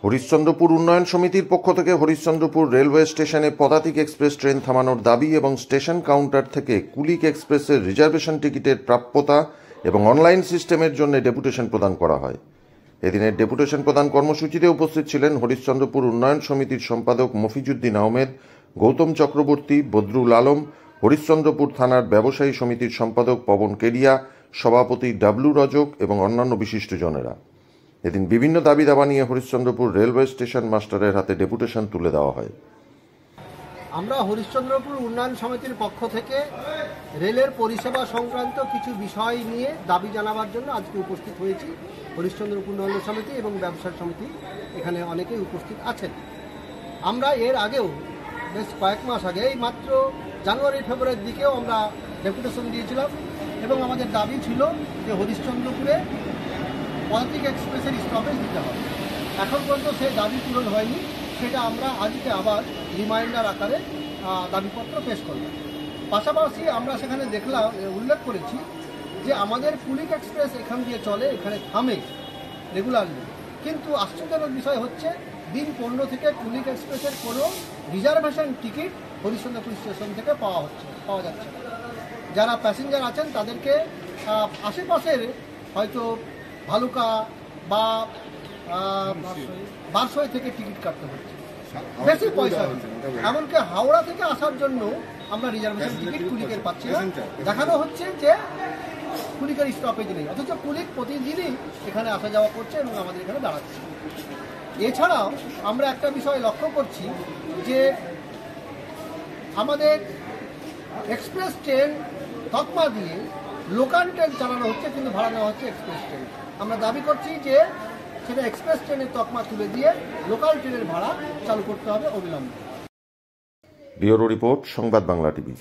হরিশ্চন্দ্রপুর উন্নয়ন সমিতির পক্ষ থেকে হরিশ্চন্দ্রপুর রেলওয়ে স্টেশনে পদাতিক এক্সপ্রেস ট্রেন থামানোর দাবি এবং স্টেশন কাউন্টার থেকে কুলিক এক্সপ্রেসের রিজার্ভেশন টিকিটের প্রাপ্যতা এবং অনলাইন সিস্টেমের জন্য ডেপুটেশন প্রদান করা হয়। এদিনের ডেপুটেশন প্রদান কর্মসূচিতে উপস্থিত ছিলেন হরিশ্চন্দ্রপুর উন্নয়ন সমিতির সম্পাদক মফিজুদ্দিন আহমেদ, গৌতম চক্রবর্তী, বদরুল আলম, হরিশ্চন্দ্রপুর থানার ব্যবসায়ী সমিতির সম্পাদক পবন কেডিয়া, সভাপতি ডাব্লু রজক এবং অন্যান্য বিশিষ্টজনেরা। এদিন বিভিন্ন দাবি দাবা নিয়ে হরিশ্চন্দ্রপুর রেলওয়ে স্টেশন মাস্টারের হাতে ডেপুটেশন তুলে দেওয়া হয়। আমরা হরিশ্চন্দ্রপুর উন্নয়ন সমিতির পক্ষ থেকে রেলের পরিষেবা সংক্রান্ত কিছু বিষয় নিয়ে দাবি জানাবার জন্য আজকে উপস্থিত হয়েছি। হরিশ্চন্দ্রপুর উন্নয়ন সমিতি এবং ব্যবসায়ী সমিতি এখানে অনেকেই উপস্থিত আছেন। আমরা এর আগেও বেশ কয়েক মাস আগে এই মাত্র জানুয়ারি ফেব্রুয়ারির দিকেও আমরা ডেপুটেশন দিয়েছিলাম এবং আমাদের দাবি ছিল যে হরিশ্চন্দ্রপুরে পদাতিক এক্সপ্রেসের স্টপেজ দিতে হবে। এখন পর্যন্ত সেই দাবি পূরণ হয়নি, সেটা আমরা আজকে আবার রিমাইন্ডার আকারে দাবিপত্র পেশ করলাম। পাশাপাশি আমরা সেখানে উল্লেখ করেছি যে আমাদের কুলিক এক্সপ্রেস এখান দিয়ে চলে, এখানে থামে রেগুলারলি, কিন্তু আশ্চর্যজনক বিষয় হচ্ছে দিন 15 থেকে কুলিক এক্সপ্রেসের কোনো রিজার্ভেশন টিকিট হরিশ্চন্দ্রপুর স্টেশন থেকে পাওয়া যাচ্ছে না। যারা প্যাসেঞ্জার আছেন তাদেরকে আশেপাশের হয়তো ভালুকা বা বারসই থেকে টিকিট কাটতে হচ্ছে, বেশি পয়সা। এমনকি হাওড়া থেকে আসার জন্য আমরা রিজার্ভেশন টিকিট কুলিকের পাচ্ছি না। দেখানো হচ্ছে যে কুলিকের স্টপেজ নেই, অথচ কুলিক প্রতিদিনই এখানে আসা যাওয়া করছে এবং আমাদের এখানে দাঁড়াচ্ছে। এছাড়াও আমরা একটা বিষয় লক্ষ্য করছি যে আমাদের এক্সপ্রেস ট্রেন তকমা দিয়ে লোকাল ট্রেন চালানো হচ্ছে, কিন্তু ভাড়া নেওয়া হচ্ছে এক্সপ্রেস ট্রেন। আমরা দাবি করছি যে সেটা এক্সপ্রেস ট্রেনের তকমা তুলে দিয়ে লোকাল ট্রেনের ভাড়া চালু করতে হবে অবিলম্বে। ব্যুরো রিপোর্ট, সংবাদ বাংলা টিভি।